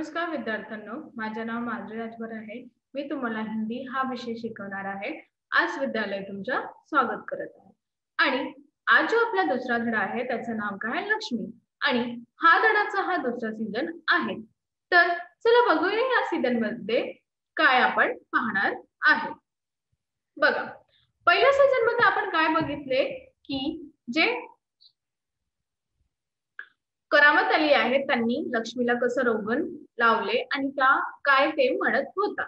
नमस्कार विद्यार्थ्यांनो, माझे नाव माधुरी राजभर आहे. मी तुम्हाला हिंदी हा विषय शिकवणार आहे. आज विद्यालय तुमचं स्वागत करत आहे. आणि आज जो आपला दुसरा धडा आहे त्याचं नाव काय आहे? लक्ष्मी. आणि हा धडाचा हा दुसरा सीझन आहे. तर चला बघूया या सीझन मध्ये काय आपण पाहणार आहे. बघा, पहिल्या सीझन मध्ये आपण काय बघितले की जे करामत अली आहे त्यांनी लक्ष्मीला कसं रोगण लावले आणि त्या काय ते म्हणत होता.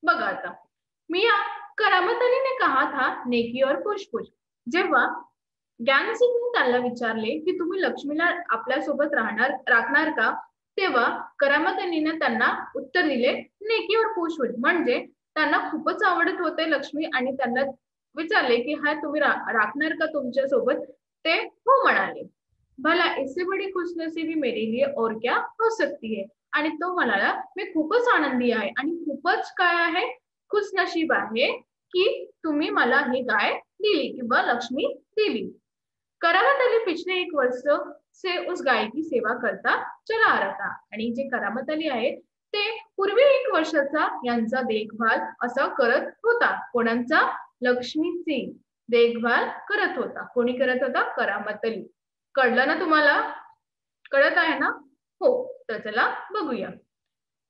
बघा आता, मिया करामत अली ने कहा था नेकी और पुष्पुष. जेव्हा ज्ञान सिंगने त्याला विचारले की तुम्ही लक्ष्मीला आपल्या सोबत राखणार का, तेव्हा करामत अलीने त्यांना उत्तर दिले नेकी और पुष्पुष. म्हणजे त्यांना खूपच आवडत होते लक्ष्मी आणि त्यांना विचारले की हा तुम्ही राखणार का तुमच्या सोबत, ते हो म्हणाले. भला इससे बड़ी खुशनसीबी मेरे लिए और क्या हो सकती है. आणि तो म्हणाला मी खूपच आनंदी आहे आणि खूपच काय आहे, खुशनशीब आहे की तुम्ही मला ही गाय दिली किंवा लक्ष्मी दिली. करामत अली पिछले 1 वर्ष से उस गाय की सेवा करता चला आ रहा था. आणि जे करामत अली आहे ते पूर्वी 1 वर्षाचा यांचा देखभाल असा करत होता. कोणाचा? लक्ष्मीची देखभाल करत होता. कोणी करत होता? करामत अली. कळलं ना तुम्हाला? कळत आहे ना? हो. तर चला बघूया.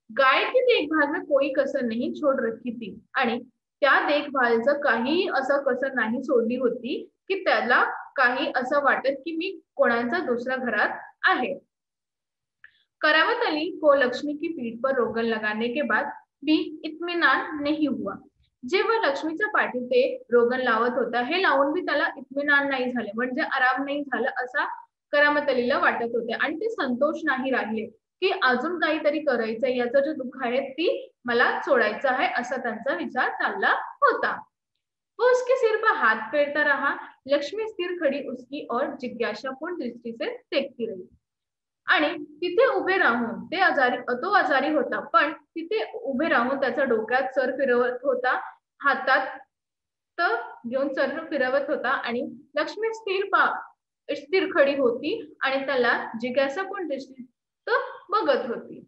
गाय की देखभाल में कोई कसर नहीं छोड़ रखी थी. आणि त्या देखभालचं काही असं कसर नाही सोडली होती की त्याला काही असं वाटत की मी कोणाचा दुसऱ्या घरात आहे. करामत अली को लक्ष्मी की पीठ पर रोगन लगाने के बाद भी इत्मीनान नहीं हुआ. जेव्हा लक्ष्मीच्या पाठीत ते रोगन लावत होता, हे लावून बी त्याला इत्मीनान नाही झाले, म्हणजे आराम नाही झाला असा करामत अलीला वाटत होते. आणि ते संतोष नाही राहिले की अजून काहीतरी करायचं, याचं जे दुःख आहे ती मला सोडायचं आहे असा त्यांचा विचार चालला होता. वो उसके सिर पर हाथ फेरता रहा. लक्ष्मी स्थिर खड़ी उसकी और जिज्ञासापूर्ण दृष्टि से देखती रही. आणि तिथे उभे राहून तो आजारी होता, पण तिथे उभे राहून त्याच्या डोक्यात सर फिरवत होता, हातात घेऊन सर फिरवत होता आणि लक्ष्मी स्थिर खडी होती आणि त्याला जिज्ञासापूर्ण दृष्टीत बघत होती.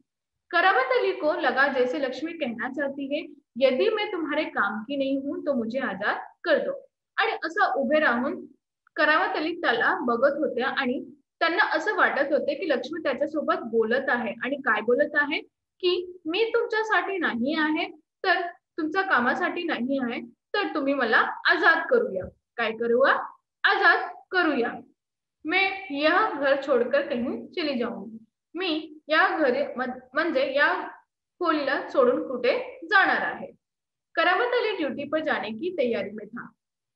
करामत अली को लगा जैसे लक्ष्मी कहना चाहती है, यदि मैं तुम्हारे काम की नहीं हूं तो मुझे आजाद कर दो. आणि असं उभे राहून करामत अली त्याला बघत होत्या आणि त्यांना असं वाटत होते की लक्ष्मी त्याच्यासोबत बोलत आहे. आणि काय बोलत आहे की मी तुमच्यासाठी नाही आहे, तर तुमच्या कामासाठी नाही आहे, तर तुम्ही मला आजाद करूया. काय करूया? आजाद करूया. मैं यह घर छोड़कर कहीं चली जाऊंगी. मी या घरी म्हणजे या खोलीला सोडून कुठे जाणार आहे. करामत अली ड्यूटी पर जाने की तैयारी में था.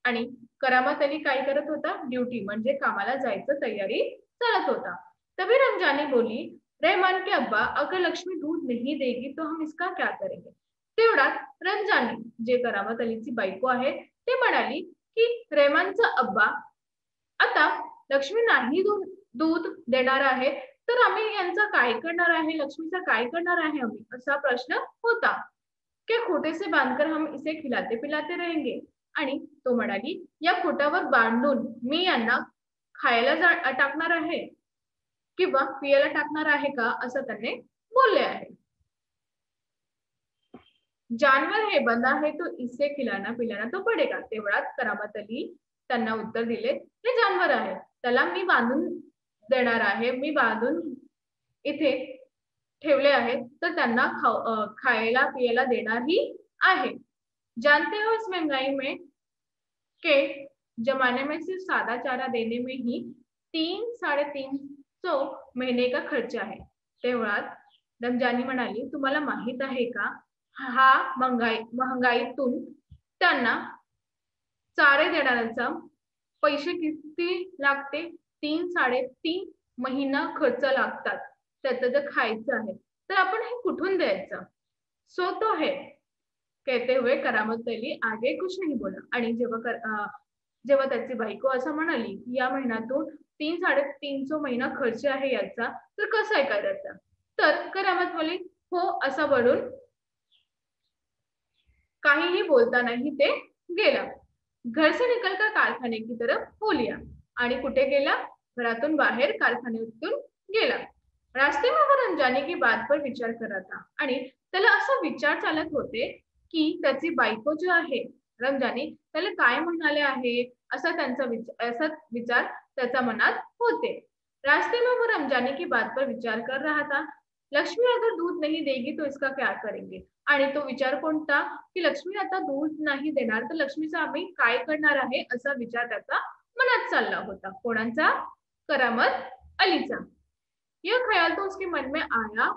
आणि करामत अली काय करत होता? ड्यूटी म्हणजे कामाला जायचं तयारी चालत होता. तभी रमजानी बोली, रहमान के अब्बा, अगर लक्ष्मी दूध नहीं देगी तो हम इसका क्या करेंगे. तेवढ्यात रमजानी, जे करामत अलीची बायको आहे, ते म्हणाली की रहमानचा अब्बा, आता लक्ष्मी नाही दूध देणार आहे तर आम्ही यांचा काय करणार आहे, लक्ष्मीचा काय करणार आहे आम्ही, असा प्रश्न होता. क्या खोटे से बांधकर हम इसे खिलाते पिलाते रहेंगे. आणि तो म्हणाली या खोटावर बांधून मी यांना खायला टाकणार आहे किंवा पियाला टाकणार आहे का, असं त्याने बोलले आहे. जानवर है, बंदा है, तो इसे खिलाना पिलाना तो पडेगा. तेवढ्यात करामत अली त्यांना उत्तर दिले, हे जानवर आहे, त्याला मी बांधून देणार आहे, मी बांधून इथे ठेवले आहे, तर त्यांना खायला पियाला देणार ही आहे. जानते हो इस महंगाई में के जमाने में सिर्फ सादा चारा देने में ही 300-350 महीने का खर्च आहे. तेवढ्यात रमजानी म्हणाली, तुम्हाला माहित आहे का, हा महागाईतून त्यांना चारे देण्याचा पैसे किती लागते? 3-3.5 महिना खर्च लागतात. त्याचं जर खायचं आहे तर आपण हे कुठून द्यायचं? सो तो है. कहते हुए करामत अली आगे कुछ नहीं बोला. आणि जेव्हा त्याची बायको असं म्हणाली की या महिन्यातून 3-350 महिना खर्च आहे याचा, तर कसं आहे करायचा, तर करामत बोली हो असं बोलून काहीही बोलता नहीं ते गेला. घर से निकलकर कारखाने की तरफ हो लिया. आणि कुठे गेला? घरातून बाहेर कारखान्यातून गेला. रास्ते में वो जाने की बात पर विचार कर रहा था आणि त्याला असा विचार चालत होते की त्याची बायको जो आहे रमजानी त्याला काय म्हणाले आहे असा विचार त्याच्या मनात होते। रास्ते में वो रमजानी की बात पर विचार कर रहा था। लक्ष्मी अगर दूध नहीं देगी तो इसका क्या करेंगे? आणि तो विचार कोणता की लक्ष्मी आता दूध नाही देणार तर लक्ष्मीचा आम्ही काय करणार आहे असा विचार त्याचा मनात चालला होता। कोणाचा? करामत अलीचा। यह ख्याल तो उसके मन में आया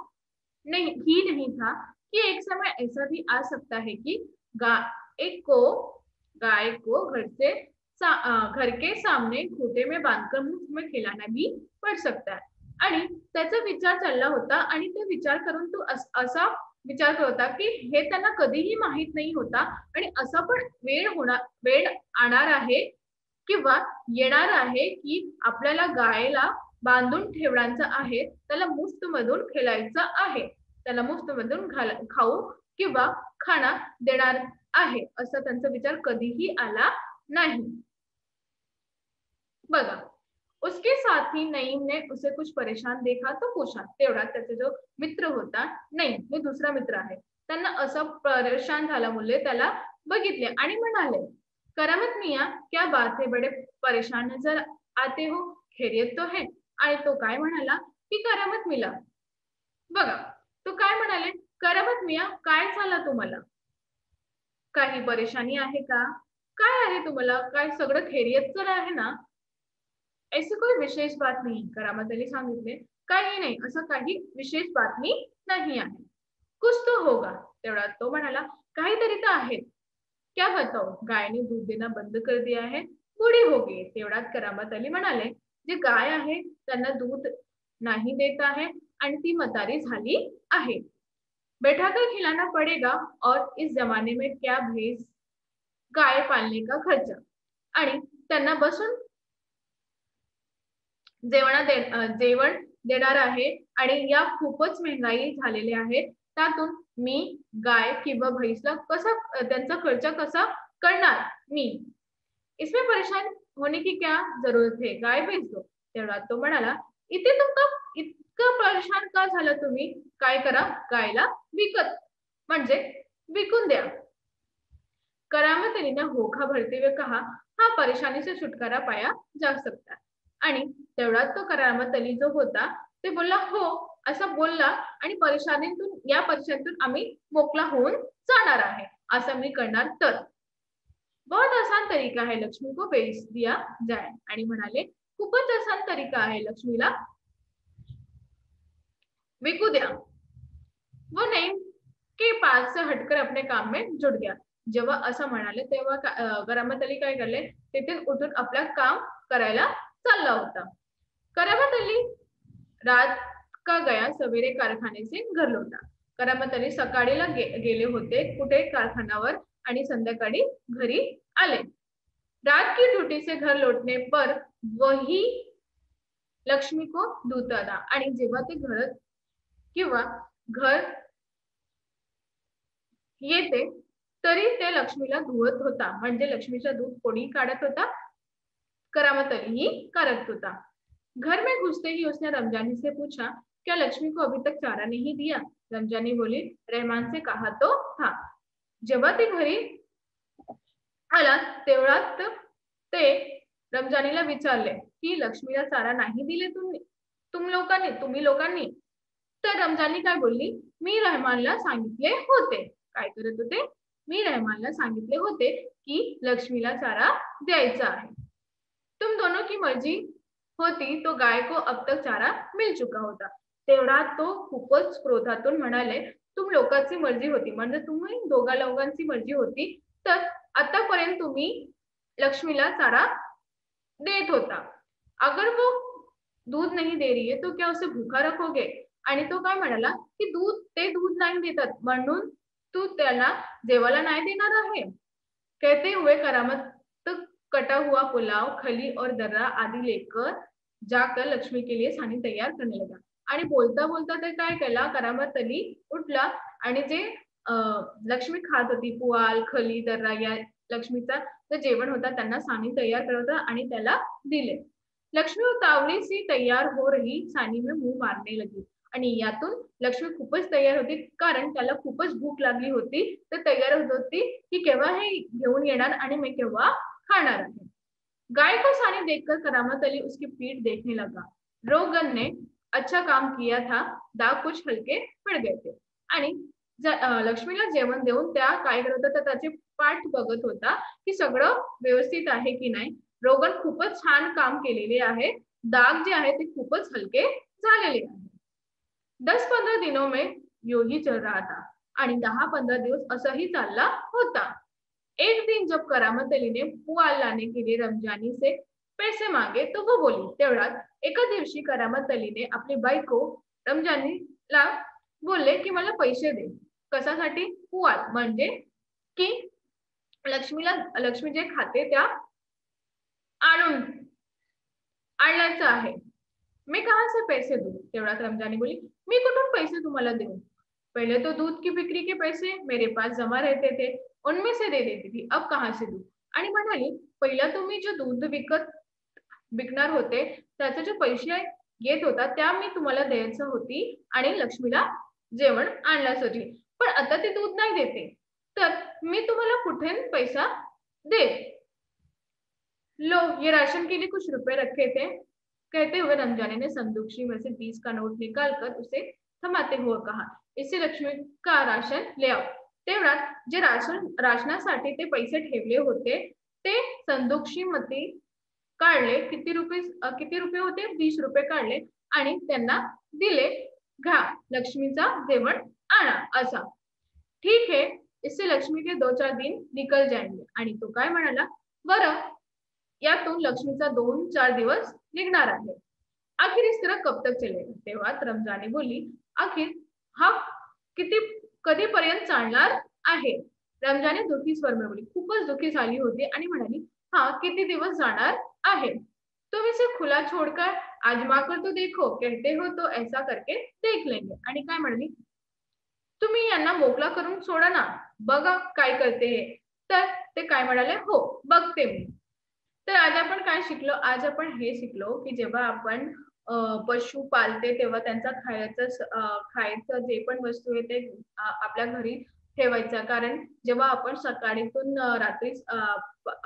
नहीं था कि एक समय ऐसा भी आ सकता है कि गाय को गाय को घर के सामने खोटे में बांधकर मुफ्त में खिलाना भी पड़ सकता है। आणि त्याचा विचार चालला होता आणि ते विचार करून तो असा विचार करत होता की हे त्यांना कधीही माहित नाही होता आणि असा पण वेळ आणणार आहे किंवा येणार आहे की आपल्याला गायला बांधून ठेवण्याचं आहे, त्याला मुफ्त मधून खेळायचं आहे, त्याला मुफ्त मधून खाऊ किंवा खाना देणार आहे असा त्यांचा विचार कधीही आला नहीं। बघा, उसके साथ ही नईम ने उसे कुछ परेशान देखा तो पूछा। तेवढा त्याचा जो मित्र होता नईम, हे दुसरा मित्र आहे, त्यांना असं परेशान झाल्यामुळे त्याला बघितले आणि म्हणाले, करामत मियाँ क्या बात है, बड़े परेशान नजर आते हो, खैरियत तो है? आणि तो काय म्हणाला की करामत मिला, बघा तो काय म्हणाले, करामत मियाँ काय झालं तुम्हाला, काही परेशानी आहे का, काय आहे तुम्हाला, काय सगळं खैरियत तर आहे ना? ऐसी कोई विशेष बात नहीं, करामत अली सांगितले, काही नाही, असं काही विशेष बातमी नाही आहे। कुछ तो होगा, तेवढा तो म्हणाला, काहीतरी तर आहे। क्या बताओ, गाय ने दूध देना बंद कर दिया है, बूढ़ी हो गई। तेवढात करामत अली म्हणाले, जे गाय आहे त्यांना दूध नाही देत आहे आणि ती म्हातारी झाली आहे। बैठाकर खिलाना पड़ेगा और इस जमाने में क्या भैंस गाय पालने का खर्चा, आणि त्यांना बसून जेवण देणार आहे आणि या खूपच महंगाई झालेली आहे, त्यातून मी गाय किंवा म्हैसला त्यांचा खर्च कसा करणार मी, इसमें परेशान होने की क्या जरूरत है, गाय भेज दो। तेवढा तो म्हणाला, इथे इतकं परेशान का झालं तुम्ही, काय करा, गायला म्हणजे विकून द्या। करामत अली ने होखा भरते हुए कहा, हाँ परेशानी से छुटकारा पाया जा सकता है। आणि तेवढात तो करामत अली जो होता ते बोलला, हो असं बोलला आणि या परेशानीतून आम्ही मोकळा होऊन जाणार आहे, असं मी करणार तर। बहुत आसान तरीका है, लक्ष्मी को बेच दिया जाए, आणि म्हणाले खूपच आसान तरीका आहे, लक्ष्मीला विकू द्या। वो नईम के पास से हटकर अपने काम में जुट गया। जेव्हा असं म्हणाले तेव्हा करामत अली काय करले, तिथे उठून आपलं काम करायला चालला होता। करामत अली रात का गया, सवेरे कारखाने से घर लौटा। करामत अली सकाळीला गेले होते कुठे, कारखान्यावर, आणि संध्याकाळी घरी आले। रात की ड्यूटी से घर लौटने पर वही लक्ष्मी को धुता था, आणि जेव्हा ते घर येते तरी ते लक्ष्मीला धुवत होता, म्हणजे लक्ष्मीचा दूध कोणी काढत होता, करामत अली ही करत होता। घर में घुसते ही उसने रमजानी से पूछा, क्या लक्ष्मी को अभी तक चारा नहीं दिया? रमजानी बोली, रहमान से कहा तो था। जेव्हा ते घरी आला तेवढ्यात ते रमजानीला विचारले की लक्ष्मीला चारा नाही दिले तुम्ही लोकांनी? तर रमजानी काय बोलली, मी रहमानला सांगितले होते, काय करत होते, मी रहमानला सांगितले होते की लक्ष्मीला चारा द्यायचा आहे। तुम दोनों की मर्जी होती तो गाय को अब तक चारा मिल चुका होता। तेवढा तो खूपच क्रोधातून म्हणाले, तुम लोकांची मर्जी होती, म्हणजे तुम्ही दोघांची मर्जी होती तर आतापर्यंत तुम्ही लक्ष्मीला चारा देत होता। अगर वो दूध नहीं दे रही है तो क्या उसे भूखा रखोगे? आणि तो काय म्हणाला की दूध नाही देतात म्हणून तू त्याला जेवायला नाही देणार आहे। कहते हुए करामत कटा हुआ पुलाव, खली और दर्रा आदि लेकर जाकर लक्ष्मी के लिए सानी तैयार करने लगा। आणि बोलता बोलता ते काय केला, करामत अली उठला आणि जे लक्ष्मी खात होती, पुआल, खली, दर्रा या लक्ष्मीचा जो जेवण होता त्यांना सानी तैयार करत होता आणि त्याला दिले। लक्ष्मी उतावली सी तैयार हो रही सानी में मुंह मारने लगी। आणि यातून लक्ष्मी खूपच तयार होती, कारण त्याला खूपच भूक लागली होती. तर तयार होत होती की केव्हा हे घेऊन येणार आणि मी केव्हा खाणार आहे. गाय को सानी देखकर करामत अली उसकी पीठ देखने लगा. रोगन ने अच्छा काम किया था, दाग कुछ हलके पड़ गए थे. आणि लक्ष्मीला जेवण देऊन त्या काय करत होता, तर त्याची पाठ बघत होता की सगळं व्यवस्थित आहे की नाही. रोगन खूपच छान काम केलेले आहे. दाग जे आहे ते खूपच हलके झालेले आहे. 10-15 दिनों में यूं ही चल रहा था आणि 10-15 दिवस असंही चालला होता. एक दिन जब करामत अली ने पुआल लाने के लिए रमजानी से पैसे मांगे तो वो बोली. तेवढ्यात एका दिवशी करामत अलीने आपली बायको रमजानीला बोलले की मला पैसे दे. कशासाठी? पुआल म्हणजे की लक्ष्मी जे खाते त्या आणून आणायचं आहे. मैं कहाँ से पैसे दूं? तेवढ्यात रमजानी बोली, मी कुठून पैसे तुम्हाला देऊ? पहले तो दूध की बिक्री के पैसे मेरे पास जमा रहते थे, उनमें से दे देती थी, अब कहाँ से दूं? आणि म्हणाली, पहिला तुम्ही जो दूध विकणार होते, त्याचे जे पैसे येत होता, त्या मी तुम्हाला द्यायचं होती आणि लक्ष्मीला जेवण आणण्यासाठी. पण आता ते दूध नाही देते, तर मी तुम्हाला कुठून पैसा देऊ? लो, ये राशन के लिए कुछ रुपए रखे थे, कहते हुए रमजानी ने संदूकशी में से 20 का नोट निकालकर उसे थमाते हुए कहा, इससे लक्ष्मी का राशन ले आओ. तेवढ्यात जे राशनासाठी ते पैसे ठेवले होते, ते संदूकशीमध्ये काढले. किती रुपये होते? 20 रुपये काढले आणि त्यांना दिले. घ्या, लक्ष्मीचा जेवण आणा असा. ठीक है, इससे लक्ष्मी के 2-4 दिन निकल जाएंगे. आणि तो काय म्हणाला, बरं, यातून लक्ष्मीचा 2-4 दिवस निघणार आहे. आखिर इस तरह कब तक चलेगा? तेव्हा रमजानी बोलली, आखिर हा किती कधीपर्यंत चालणार आहे? रमजानी दुखी स्वर में बोली, खूपच दुखी झाली होती आणि म्हणाली, हा किती दिवस जाणार आहे? तुम इसे खुला छोड़कर आजमा कर तो देखो, कहते हो तो ऐसा करके देख लेंगे. आणि काय म्हणाली, तुम्ही यांना मोकळा करून सोडा ना, बघा काय करते हे. तर ते काय म्हणाले, हो बघते मी. तर आज आपण काय शिकलो? आज आपण हे शिकलो की जेव्हा आपण पशु पाळते तेव्हा त्यांचा खायचं जे पण वस्तू आहे ते आपल्या घरी ठेवायचं. कारण जेव्हा आपण सकाळीतून रात्री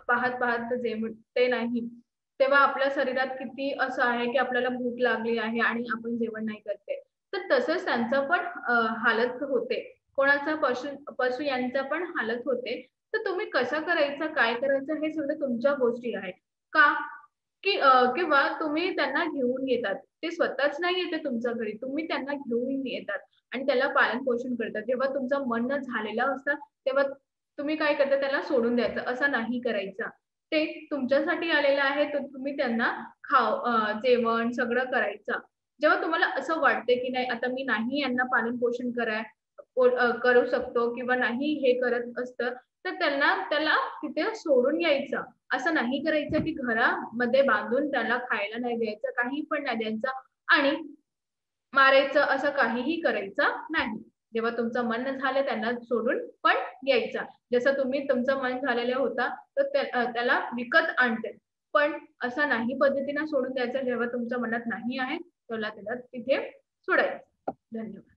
पाहत जेवते नाही, तेव्हा आपल्या शरीरात किती असं आहे की आपल्याला भूक लागली आहे आणि आपण जेवण नाही करते. तर तसंच त्यांचं पण हालत होते. कोणाचा पशु यांचा पण हालत होते. तर तुम्ही कसं करायचं, काय करायचं हे सगळं तुमच्या गोष्टी आहेत. का? की किंवा तुम्ही त्यांना घेऊन येतात. ते स्वतःच नाही येते तुमच्या घरी. तुम्ही त्यांना घेऊन येतात आणि त्याला पालन-पोषण करतात. जेव्हा तुमचं मन झालेलं असतं, तेव्हा तुम्ही काय करता, त्याला सोडून द्यायचं. असं नाही करायचं. ते तुमच्यासाठी आलेलं आहे, तर तुम्ही त्यांना जेवण सगळं करायचं. जेव्हा तुम्हाला असं वाटते, की नाही आता मी नाही यांना पालन-पोषण करू शकतो किंवा नाही हे करत असतं, तर त्याला तिथे सोडून यायचं. असं नाही करायचं, की घरामध्ये बांधून त्याला खायला नाही द्यायचं, काही पण नाही द्यायचं आणि मारायचं असं काहीही करायचं नाही. जेव्हा तुमचं मन झालं त्यांना सोडून पण यायचं. जसं तुम्ही तुमचं मन झालेलं होता, तर त्याला विकत आणते. पण असं नाही पद्धतीने सोडून द्यायचं. जेव्हा तुमच्या मनात नाही आहे, त्याला तिथे सोडायचं. धन्यवाद.